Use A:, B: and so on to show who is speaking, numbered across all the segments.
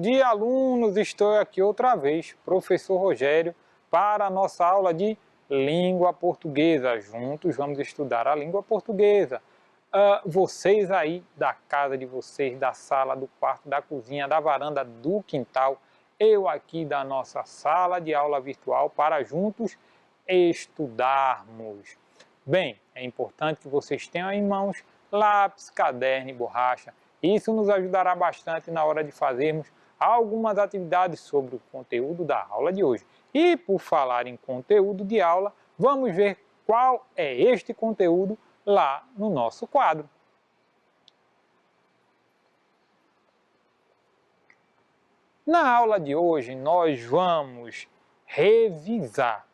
A: dia, alunos! Estou aqui outra vez, professor Rogério, para a nossa aula de língua portuguesa. Juntos vamos estudar a língua portuguesa. Vocês aí da casa de vocês, da sala, do quarto, da cozinha, da varanda, do quintal, eu aqui da nossa sala de aula virtual para juntos estudarmos. Bem, é importante que vocês tenham em mãos lápis, caderno e borracha. Isso nos ajudará bastante na hora de fazermos algumas atividades sobre o conteúdo da aula de hoje. E por falar em conteúdo de aula, vamos ver qual é este conteúdo lá no nosso quadro. Na aula de hoje, nós vamos revisar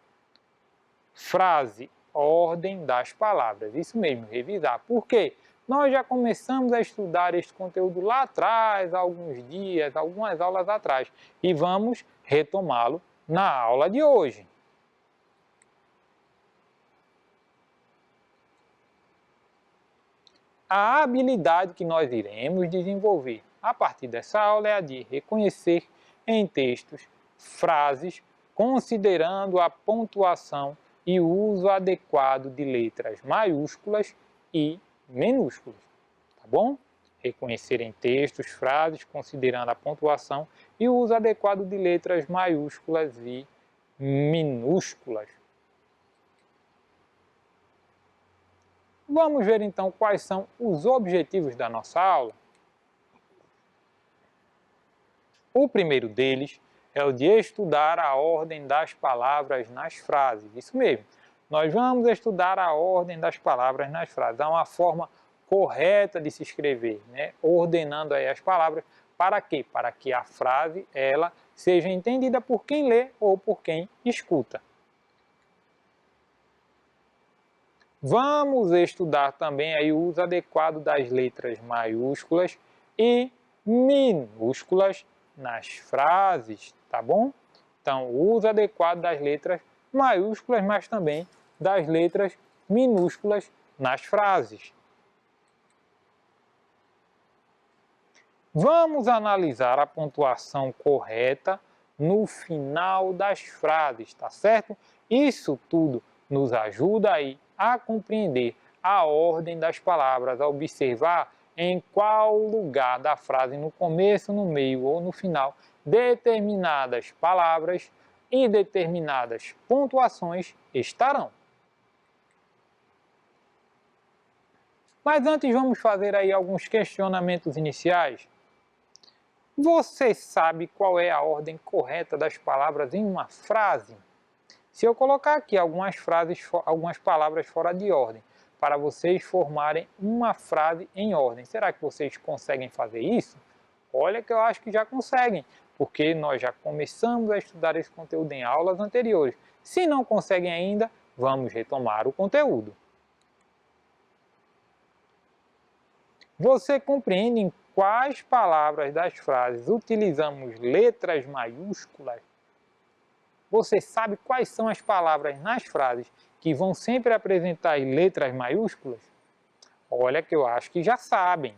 A: frase, ordem das palavras. Isso mesmo, revisar. Por quê? Nós já começamos a estudar este conteúdo lá atrás, há alguns dias, algumas aulas atrás, e vamos retomá-lo na aula de hoje. A habilidade que nós iremos desenvolver a partir dessa aula é a de reconhecer em textos frases considerando a pontuação e o uso adequado de letras maiúsculas e minúsculas, tá bom? Reconhecer em textos frases considerando a pontuação e o uso adequado de letras maiúsculas e minúsculas. Vamos ver então quais são os objetivos da nossa aula. O primeiro deles é o de estudar a ordem das palavras nas frases. Isso mesmo, nós vamos estudar a ordem das palavras nas frases. Há uma forma correta de se escrever, né? Ordenando aí as palavras. Para quê? Para que a frase ela seja entendida por quem lê ou por quem escuta. Vamos estudar também aí o uso adequado das letras maiúsculas e minúsculas nas frases, tá bom? Então, o uso adequado das letras maiúsculas, mas também das letras minúsculas nas frases. Vamos analisar a pontuação correta no final das frases, tá certo? Isso tudo nos ajuda aí a compreender a ordem das palavras, a observar em qual lugar da frase, no começo, no meio ou no final, determinadas palavras e determinadas pontuações estarão. Mas antes vamos fazer aí alguns questionamentos iniciais. Você sabe qual é a ordem correta das palavras em uma frase? Se eu colocar aqui algumas palavras fora de ordem, para vocês formarem uma frase em ordem, será que vocês conseguem fazer isso? Olha que eu acho que já conseguem, porque nós já começamos a estudar esse conteúdo em aulas anteriores. Se não conseguem ainda, vamos retomar o conteúdo. Você compreende em quais palavras das frases utilizamos letras maiúsculas? Você sabe quais são as palavras nas frases que vão sempre apresentar letras maiúsculas? Olha que eu acho que já sabem.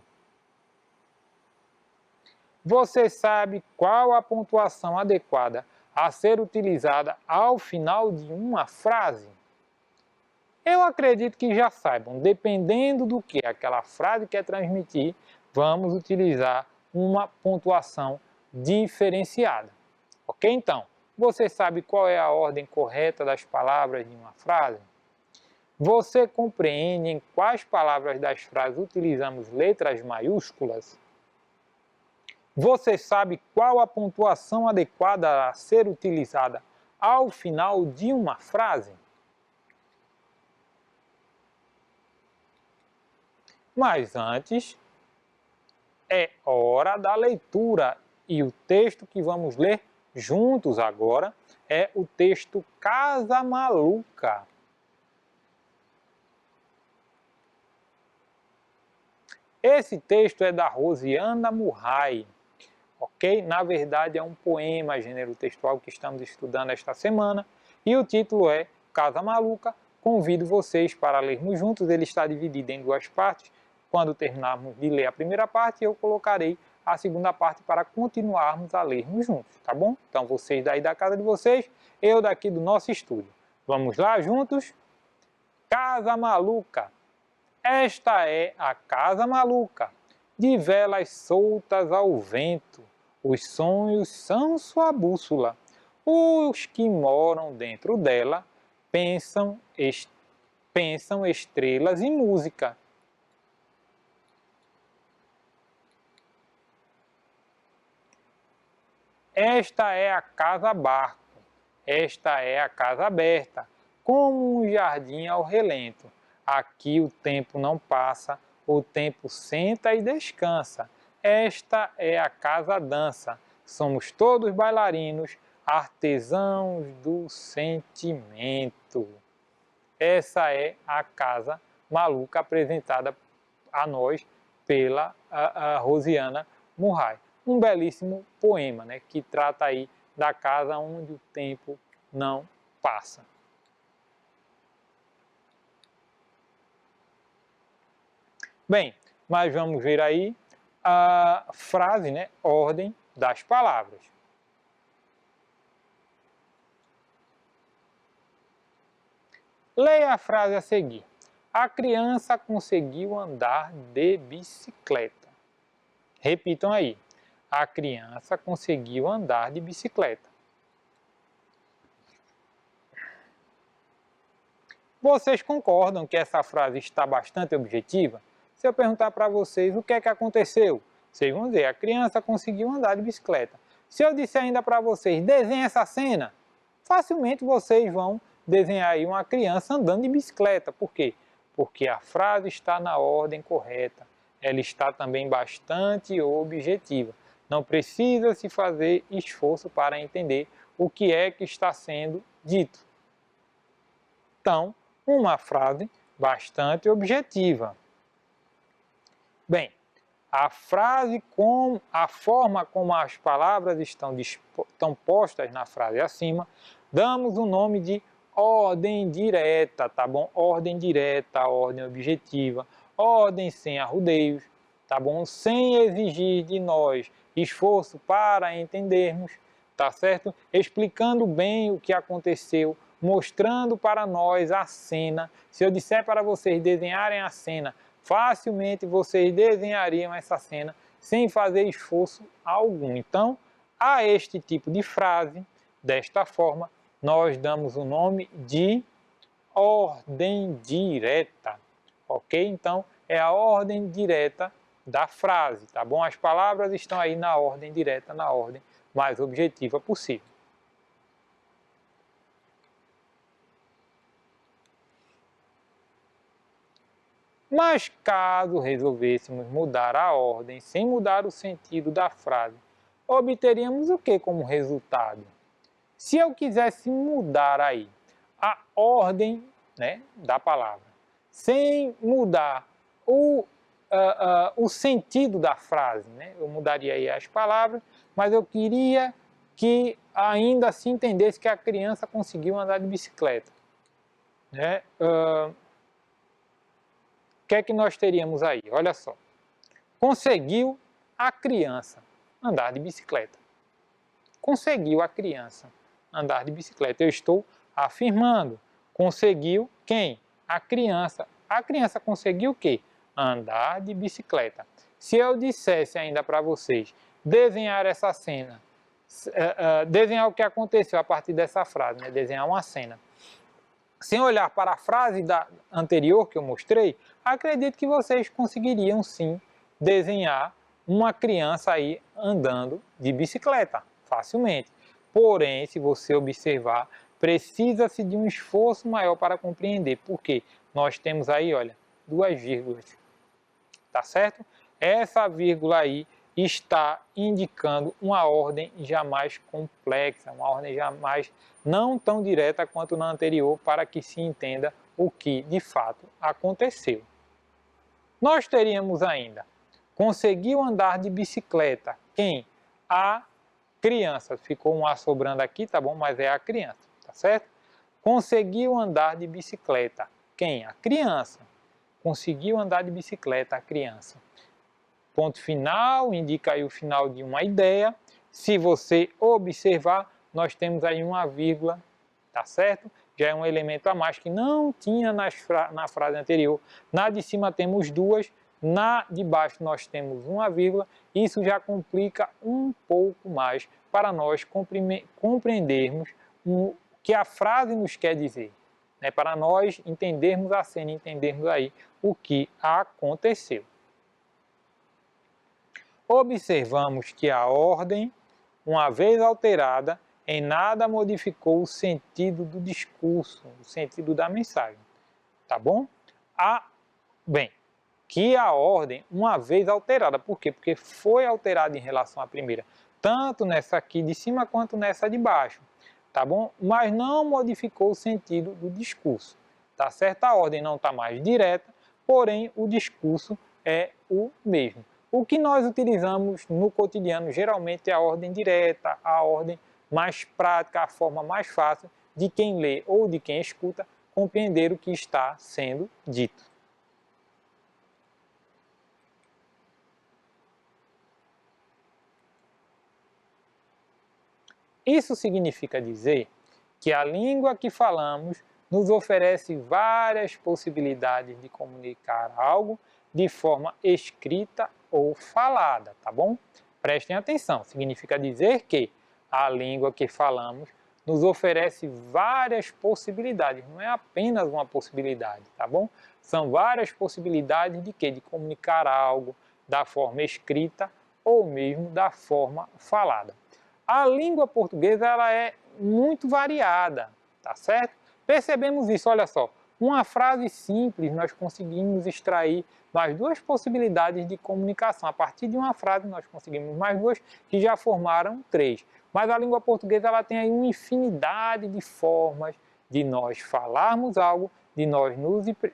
A: Você sabe qual a pontuação adequada a ser utilizada ao final de uma frase? Eu acredito que já saibam. Dependendo do que aquela frase quer transmitir, vamos utilizar uma pontuação diferenciada. Ok? Então, você sabe qual é a ordem correta das palavras de uma frase? Você compreende em quais palavras das frases utilizamos letras maiúsculas? Você sabe qual a pontuação adequada a ser utilizada ao final de uma frase? Mas antes, é hora da leitura e o texto que vamos ler juntos agora é o texto Casa Maluca. Esse texto é da Rosiana Murray, ok? Na verdade é um poema, gênero textual que estamos estudando esta semana e o título é Casa Maluca. Convido vocês para lermos juntos, ele está dividido em duas partes. Quando terminarmos de ler a primeira parte, eu colocarei a segunda parte para continuarmos a lermos juntos, tá bom? Então vocês daí da casa de vocês, eu daqui do nosso estúdio. Vamos lá juntos? Casa maluca. Esta é a casa maluca, de velas soltas ao vento. Os sonhos são sua bússola. Os que moram dentro dela pensam estrelas e música. Esta é a casa barco, esta é a casa aberta, como um jardim ao relento. Aqui o tempo não passa, o tempo senta e descansa. Esta é a casa dança, somos todos bailarinos, artesãos do sentimento. Essa é a casa maluca apresentada a nós pela a Rosiana Murray. Um belíssimo poema, né, que trata aí da casa onde o tempo não passa. Bem, mas vamos ver aí a frase, né, ordem das palavras. Leia a frase a seguir. A criança conseguiu andar de bicicleta. Repitam aí. A criança conseguiu andar de bicicleta. Vocês concordam que essa frase está bastante objetiva? Se eu perguntar para vocês o que é que aconteceu, vocês vão dizer, a criança conseguiu andar de bicicleta. Se eu disser ainda para vocês, desenhe essa cena, facilmente vocês vão desenhar aí uma criança andando de bicicleta. Por quê? Porque a frase está na ordem correta. Ela está também bastante objetiva. Não precisa se fazer esforço para entender o que é que está sendo dito. Então, uma frase bastante objetiva. Bem, a forma como as palavras estão postas na frase acima, damos o nome de ordem direta, tá bom? Ordem direta, ordem objetiva, ordem sem arrudeios, tá bom? Sem exigir de nós esforço para entendermos, tá certo? Explicando bem o que aconteceu, mostrando para nós a cena. Se eu disser para vocês desenharem a cena, facilmente vocês desenhariam essa cena sem fazer esforço algum. Então, a este tipo de frase, desta forma, nós damos o nome de ordem direta, ok? Então, é a ordem direta da frase, tá bom? As palavras estão aí na ordem direta, na ordem mais objetiva possível. Mas caso resolvêssemos mudar a ordem sem mudar o sentido da frase, obteríamos o que como resultado? Se eu quisesse mudar aí a ordem, né, da palavra, sem mudar o sentido da frase, né, eu mudaria aí as palavras, mas eu queria que ainda se entendesse que a criança conseguiu andar de bicicleta, né? O que é que nós teríamos aí? Olha só. Conseguiu a criança andar de bicicleta. Conseguiu a criança andar de bicicleta. Eu estou afirmando. Conseguiu quem? A criança. A criança conseguiu o quê? Andar de bicicleta. Se eu dissesse ainda para vocês desenhar essa cena, desenhar o que aconteceu a partir dessa frase, né? Desenhar uma cena. Sem olhar para a frase anterior que eu mostrei, acredito que vocês conseguiriam sim desenhar uma criança aí andando de bicicleta, facilmente. Porém, se você observar, precisa-se de um esforço maior para compreender, porque nós temos aí, olha, duas vírgulas, tá certo? Essa vírgula aí está indicando uma ordem já mais complexa, uma ordem já mais não tão direta quanto na anterior, para que se entenda o que de fato aconteceu. Nós teríamos ainda, conseguiu andar de bicicleta, quem? A criança. Ficou um A sobrando aqui, tá bom? Mas é a criança, tá certo? Conseguiu andar de bicicleta, quem? A criança. Conseguiu andar de bicicleta, a criança. Ponto final indica aí o final de uma ideia. Se você observar, nós temos aí uma vírgula, tá certo? Já é um elemento a mais que não tinha na frase anterior. Na de cima temos duas, na de baixo nós temos uma vírgula. Isso já complica um pouco mais para nós compreendermos o que a frase nos quer dizer, né? Para nós entendermos a cena, entendermos aí o que aconteceu. Observamos que a ordem, uma vez alterada, em nada modificou o sentido do discurso, o sentido da mensagem, tá bom? Que a ordem, uma vez alterada, por quê? Porque foi alterada em relação à primeira, tanto nessa aqui de cima quanto nessa de baixo, tá bom? Mas não modificou o sentido do discurso, tá certo? A ordem não está mais direta, porém o discurso é o mesmo. O que nós utilizamos no cotidiano geralmente é a ordem direta, a ordem mais prática, a forma mais fácil de quem lê ou de quem escuta compreender o que está sendo dito. Isso significa dizer que a língua que falamos nos oferece várias possibilidades de comunicar algo de forma escrita ou falada, tá bom? Prestem atenção, significa dizer que a língua que falamos nos oferece várias possibilidades, não é apenas uma possibilidade, tá bom? São várias possibilidades de quê? De comunicar algo da forma escrita ou mesmo da forma falada. A língua portuguesa ela é muito variada, tá certo? Percebemos isso, olha só. Uma frase simples nós conseguimos extrair mais duas possibilidades de comunicação. A partir de uma frase nós conseguimos mais duas que já formaram três. Mas a língua portuguesa ela tem aí uma infinidade de formas de nós falarmos algo, de nós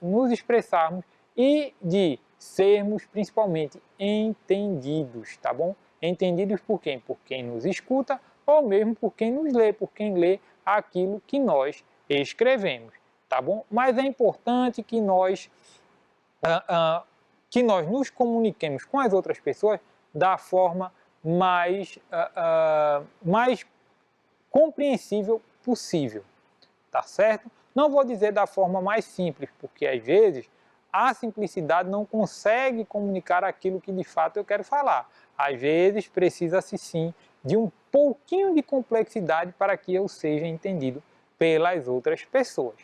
A: nos expressarmos e de sermos principalmente entendidos, tá bom? Entendidos por quem? Por quem nos escuta ou mesmo por quem nos lê, por quem lê aquilo que nós escrevemos, tá bom? Mas é importante que nós nos comuniquemos com as outras pessoas da forma mais compreensível possível, tá certo? Não vou dizer da forma mais simples, porque às vezes a simplicidade não consegue comunicar aquilo que de fato eu quero falar. Às vezes precisa-se sim de um pouquinho de complexidade para que eu seja entendido pelas outras pessoas.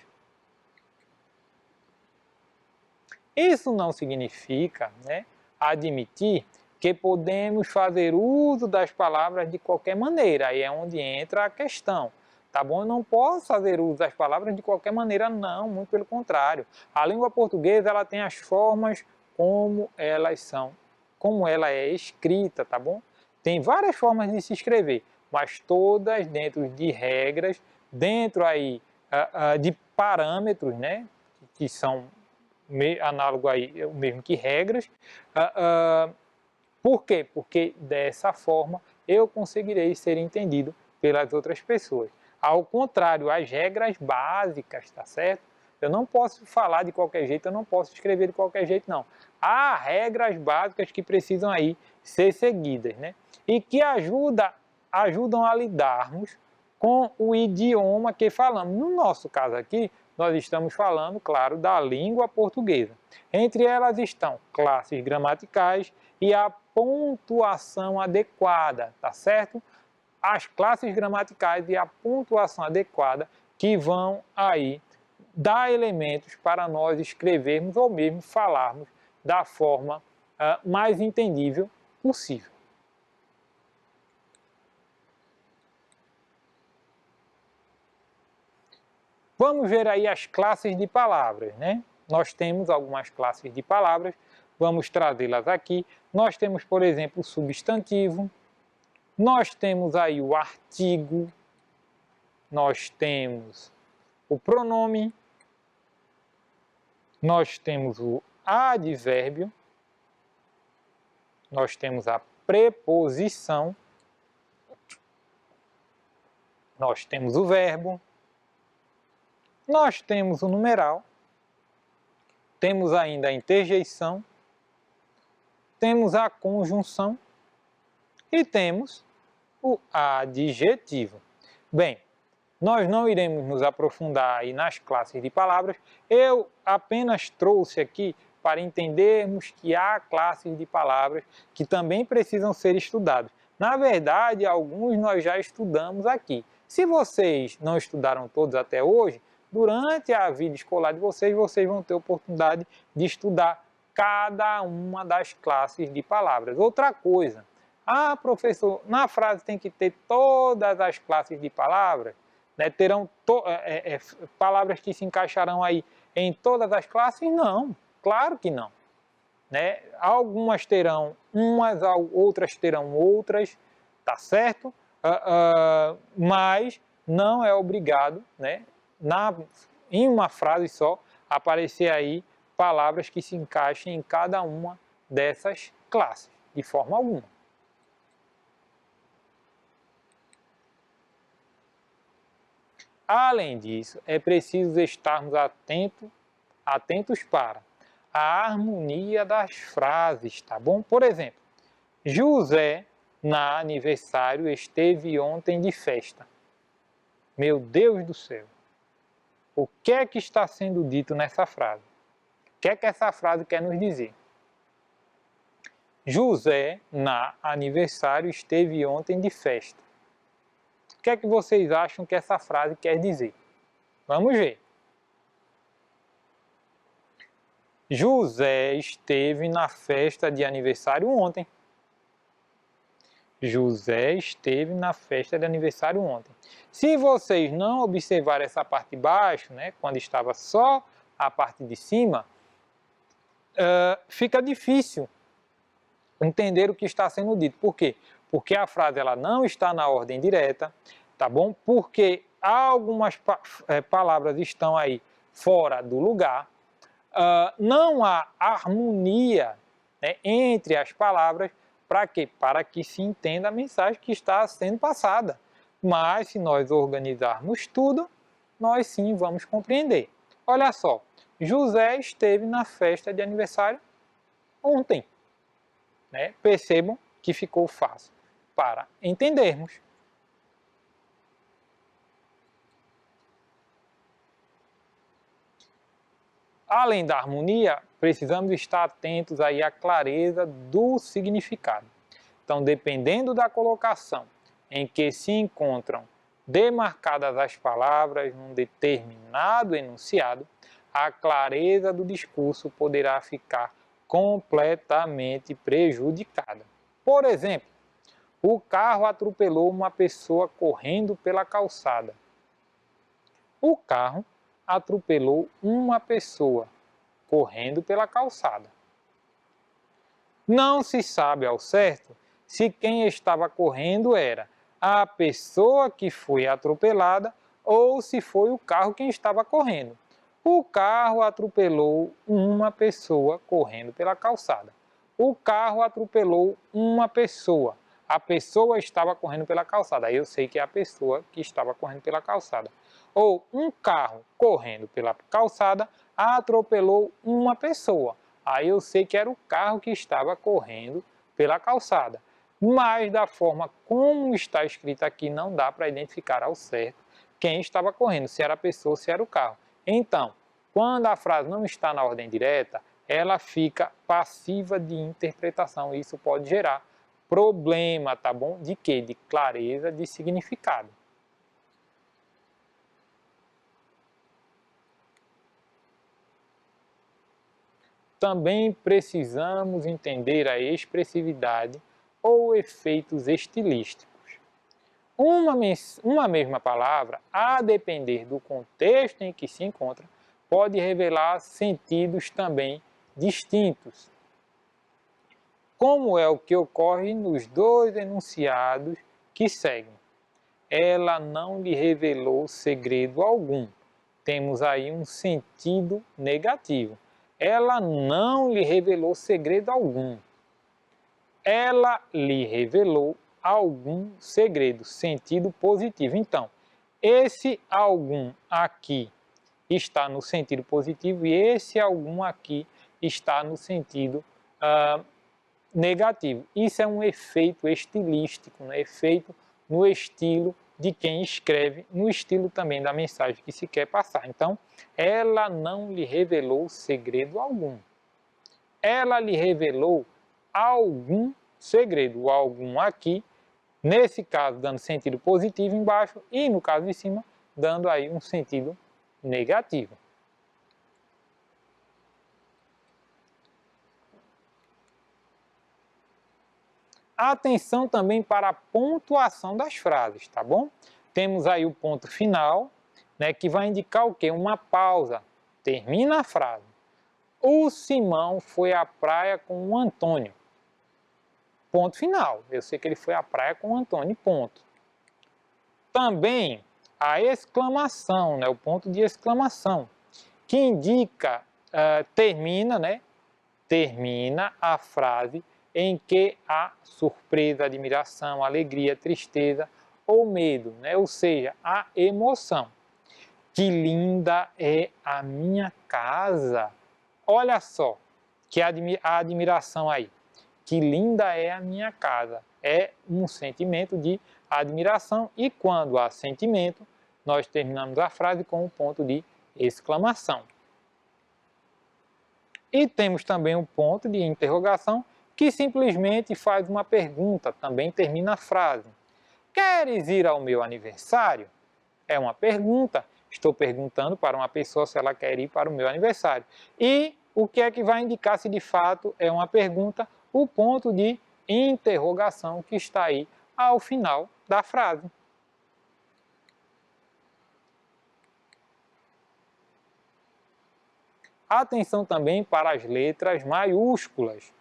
A: Isso não significa, né, admitir que podemos fazer uso das palavras de qualquer maneira, aí é onde entra a questão. Tá bom? Eu não posso fazer uso das palavras de qualquer maneira, não, muito pelo contrário. A língua portuguesa ela tem as formas como elas são, como ela é escrita, tá bom? Tem várias formas de se escrever, mas todas dentro de regras, dentro aí de parâmetros, né, que são análogo aí, o mesmo que regras. Por quê? Porque dessa forma eu conseguirei ser entendido pelas outras pessoas. Ao contrário, as regras básicas, tá certo? Eu não posso falar de qualquer jeito, eu não posso escrever de qualquer jeito, não. Há regras básicas que precisam aí ser seguidas, né? E que ajudam a lidarmos com o idioma que falamos. No nosso caso aqui, nós estamos falando, claro, da língua portuguesa. Entre elas estão classes gramaticais e a pontuação adequada, tá certo? As classes gramaticais e a pontuação adequada que vão aí dar elementos para nós escrevermos ou mesmo falarmos da forma mais entendível possível. Vamos ver aí as classes de palavras, né? Nós temos algumas classes de palavras, vamos trazê-las aqui. Nós temos, por exemplo, o substantivo, nós temos aí o artigo, nós temos o pronome, nós temos o advérbio, nós temos a preposição, nós temos o verbo, nós temos o numeral, temos ainda a interjeição, temos a conjunção e temos o adjetivo. Bem, nós não iremos nos aprofundar aí nas classes de palavras, eu apenas trouxe aqui para entendermos que há classes de palavras que também precisam ser estudadas. Na verdade, alguns nós já estudamos aqui. Se vocês não estudaram todos até hoje, durante a vida escolar de vocês, vocês vão ter oportunidade de estudar cada uma das classes de palavras. Outra coisa, professor, na frase tem que ter todas as classes de palavras, né? Terão palavras que se encaixarão aí em todas as classes? Não, claro que não. Né? Algumas terão umas, outras terão outras, tá certo? Mas não é obrigado, né, em uma frase só, aparecer aí palavras que se encaixem em cada uma dessas classes, de forma alguma. Além disso, é preciso estarmos atentos para a harmonia das frases, tá bom? Por exemplo, José, na aniversário, esteve ontem de festa. Meu Deus do céu! O que é que está sendo dito nessa frase? O que é que essa frase quer nos dizer? José, na aniversário, esteve ontem de festa. O que é que vocês acham que essa frase quer dizer? Vamos ver. José esteve na festa de aniversário ontem. José esteve na festa de aniversário ontem. Se vocês não observarem essa parte de baixo, né, quando estava só a parte de cima, fica difícil entender o que está sendo dito. Por quê? Porque a frase ela não está na ordem direta, tá bom? Porque algumas palavras estão aí fora do lugar, não há harmonia, né, entre as palavras. Para quê? Para que se entenda a mensagem que está sendo passada. Mas se nós organizarmos tudo, nós sim vamos compreender. Olha só, José esteve na festa de aniversário ontem. Né? Percebam que ficou fácil para entendermos. Além da harmonia, precisamos estar atentos aí à clareza do significado. Então, dependendo da colocação em que se encontram demarcadas as palavras num determinado enunciado, a clareza do discurso poderá ficar completamente prejudicada. Por exemplo, o carro atropelou uma pessoa correndo pela calçada. O carro atropelou uma pessoa correndo pela calçada. Não se sabe ao certo se quem estava correndo era a pessoa que foi atropelada ou se foi o carro quem estava correndo. O carro atropelou uma pessoa correndo pela calçada. O carro atropelou uma pessoa. A pessoa estava correndo pela calçada. Aí eu sei que é a pessoa que estava correndo pela calçada. Ou um carro correndo pela calçada atropelou uma pessoa. Aí eu sei que era o carro que estava correndo pela calçada. Mas da forma como está escrito aqui, não dá para identificar ao certo quem estava correndo, se era a pessoa ou se era o carro. Então, quando a frase não está na ordem direta, ela fica passiva de interpretação. Isso pode gerar problema, tá bom? De quê? De clareza de significado. Também precisamos entender a expressividade ou efeitos estilísticos. Uma mesma palavra, a depender do contexto em que se encontra, pode revelar sentidos também distintos, como é o que ocorre nos dois enunciados que seguem. Ela não lhe revelou segredo algum. Temos aí um sentido negativo. Ela não lhe revelou segredo algum. Ela lhe revelou algum segredo, sentido positivo. Então, esse algum aqui está no sentido positivo e esse algum aqui está no sentido negativo. Isso é um efeito estilístico, né? Efeito no estilo de quem escreve, no estilo também da mensagem que se quer passar. Então, ela não lhe revelou segredo algum. Ela lhe revelou algum segredo. O algum aqui, nesse caso, dando sentido positivo embaixo e no caso de cima, dando aí um sentido negativo. Atenção também para a pontuação das frases, tá bom? Temos aí o ponto final, né, que vai indicar o quê? Uma pausa. Termina a frase. O Simão foi à praia com o Antônio. Ponto final. Eu sei que ele foi à praia com o Antônio, ponto. Também a exclamação, né, o ponto de exclamação, que indica, termina, né, termina a frase em que há surpresa, admiração, alegria, tristeza ou medo, né? Ou seja, a emoção. Que linda é a minha casa. Olha só, que a admiração aí. Que linda é a minha casa. É um sentimento de admiração e quando há sentimento, nós terminamos a frase com um ponto de exclamação. E temos também um ponto de interrogação que simplesmente faz uma pergunta, também termina a frase. Queres ir ao meu aniversário? É uma pergunta. Estou perguntando para uma pessoa se ela quer ir para o meu aniversário. E o que é que vai indicar se de fato é uma pergunta? O ponto de interrogação que está aí ao final da frase. Atenção também para as letras maiúsculas.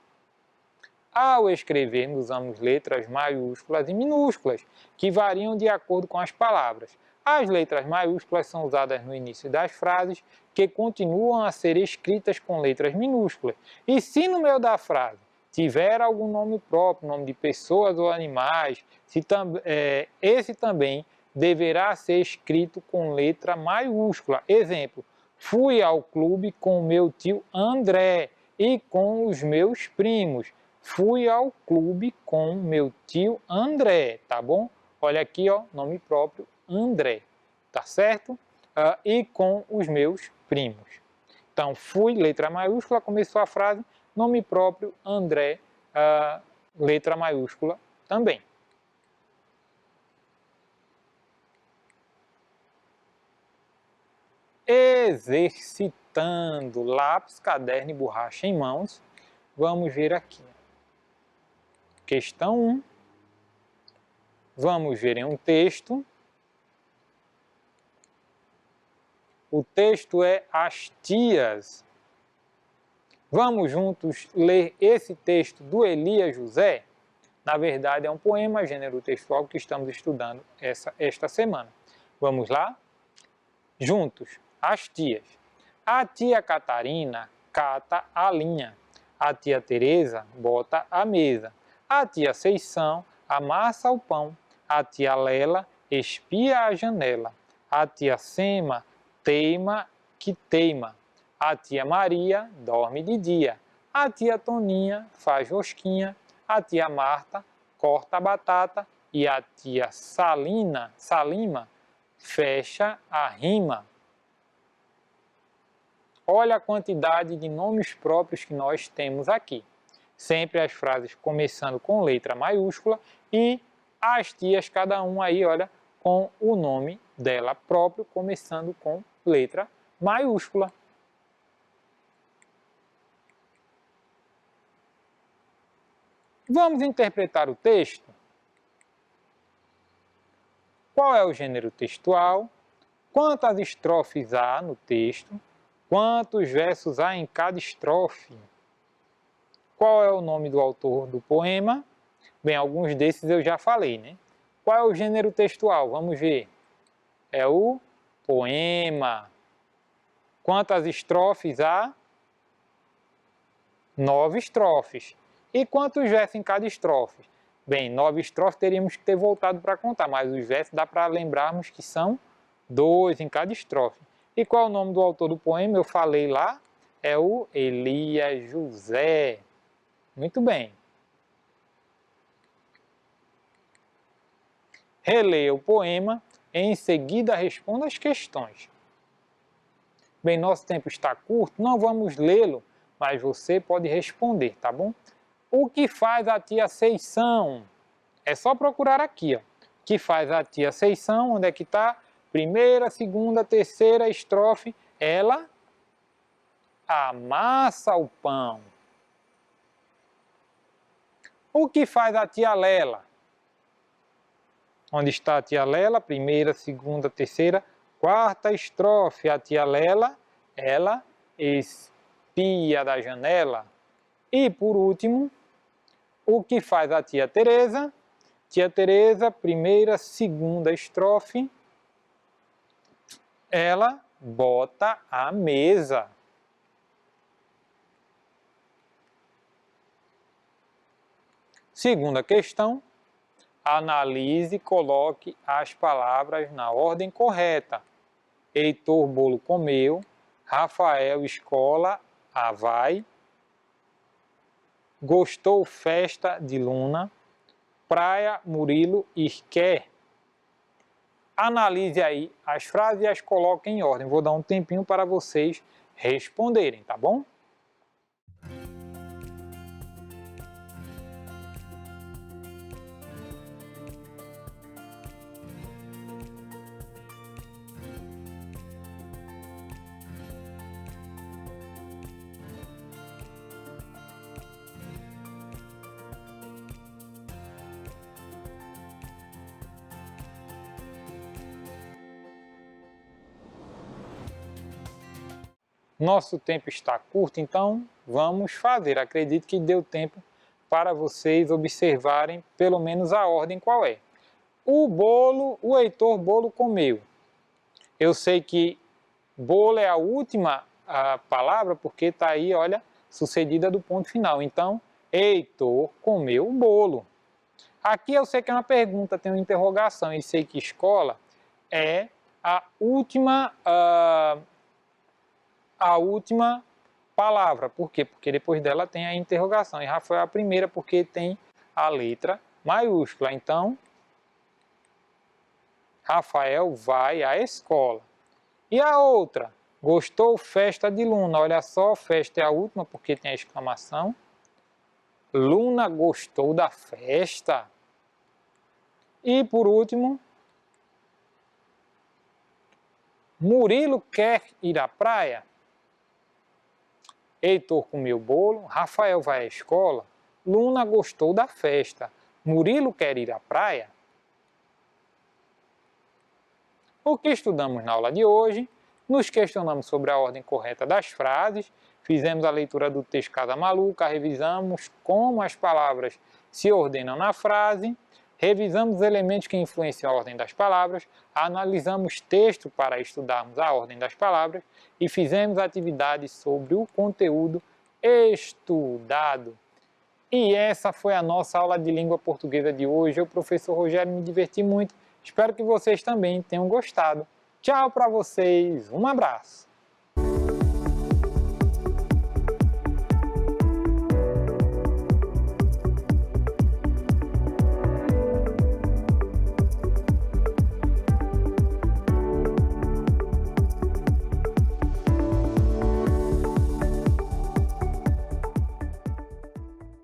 A: Ao escrever, usamos letras maiúsculas e minúsculas, que variam de acordo com as palavras. As letras maiúsculas são usadas no início das frases, que continuam a ser escritas com letras minúsculas. E se no meio da frase tiver algum nome próprio, nome de pessoas ou animais, esse também deverá ser escrito com letra maiúscula. Exemplo, fui ao clube com meu tio André e com os meus primos. Fui ao clube com meu tio André, tá bom? Olha aqui, ó, nome próprio, André, tá certo? E com os meus primos. Então, fui, letra maiúscula, começou a frase, nome próprio, André, letra maiúscula também. Exercitando, lápis, caderno e borracha em mãos. Vamos ver aqui. Questão 1. Vamos ver em um texto. O texto é As Tias. Vamos juntos ler esse texto do Elias José? Na verdade, é um poema, gênero textual, que estamos estudando esta semana. Vamos lá? Juntos, As Tias. A tia Catarina cata a linha. A tia Teresa bota a mesa. A tia Seição amassa o pão. A tia Lela espia a janela. A tia Sema teima que teima. A tia Maria dorme de dia. A tia Toninha faz rosquinha. A tia Marta corta a batata. E a tia Salima fecha a rima. Olha a quantidade de nomes próprios que nós temos aqui. Sempre as frases começando com letra maiúscula e as tias, cada um aí, olha, com o nome dela próprio, começando com letra maiúscula. Vamos interpretar o texto? Qual é o gênero textual? Quantas estrofes há no texto? Quantos versos há em cada estrofe? Qual é o nome do autor do poema? Bem, alguns desses eu já falei, né? Qual é o gênero textual? Vamos ver. É o poema. Quantas estrofes há? 9 estrofes. E quantos versos em cada estrofe? Bem, 9 estrofes teríamos que ter voltado para contar, mas os versos dá para lembrarmos que são 2 em cada estrofe. E qual é o nome do autor do poema? Eu falei lá, é o Elias José. Muito bem. releia o poema e em seguida responda as questões. Bem, nosso tempo está curto, não vamos lê-lo, mas você pode responder, tá bom? O que faz a tia Seição? É só procurar aqui, ó. O que faz a tia Seição? Onde é que está? Primeira, segunda, terceira estrofe. Ela amassa o pão. O que faz a tia Lela? Onde está a tia Lela? Primeira, segunda, terceira, quarta estrofe. A tia Lela, ela espia da janela. E por último, o que faz a tia Teresa? Tia Teresa, primeira, segunda estrofe. Ela bota a mesa. Segunda questão. Analise e coloque as palavras na ordem correta. Heitor bolo comeu, Rafael escola vai, gostou festa de Luna, praia Murilo quer. Analise aí as frases e as coloque em ordem. Vou dar um tempinho para vocês responderem, tá bom? Nosso tempo está curto, então vamos fazer. Acredito que deu tempo para vocês observarem pelo menos a ordem qual é. O bolo, o Heitor bolo comeu. Eu sei que bolo é a última palavra porque está aí, olha, sucedida do ponto final. Então, Heitor comeu o bolo. Aqui eu sei que é uma pergunta, tem uma interrogação e sei que escola é a última palavra. Por quê? Porque depois dela tem a interrogação. E Rafael é a primeira porque tem a letra maiúscula. Então, Rafael vai à escola. E a outra? Gostou festa de Luna. Olha só, festa é a última porque tem a exclamação. Luna gostou da festa. E por último, Murilo quer ir à praia. Heitor comeu bolo, Rafael vai à escola, Luna gostou da festa, Murilo quer ir à praia. O que estudamos na aula de hoje? Nos questionamos sobre a ordem correta das frases, fizemos a leitura do texto Casa Maluca, revisamos como as palavras se ordenam na frase, revisamos os elementos que influenciam a ordem das palavras, analisamos texto para estudarmos a ordem das palavras e fizemos atividades sobre o conteúdo estudado. E essa foi a nossa aula de língua portuguesa de hoje. Eu, professor Rogério, me diverti muito. Espero que vocês também tenham gostado. Tchau para vocês, um abraço!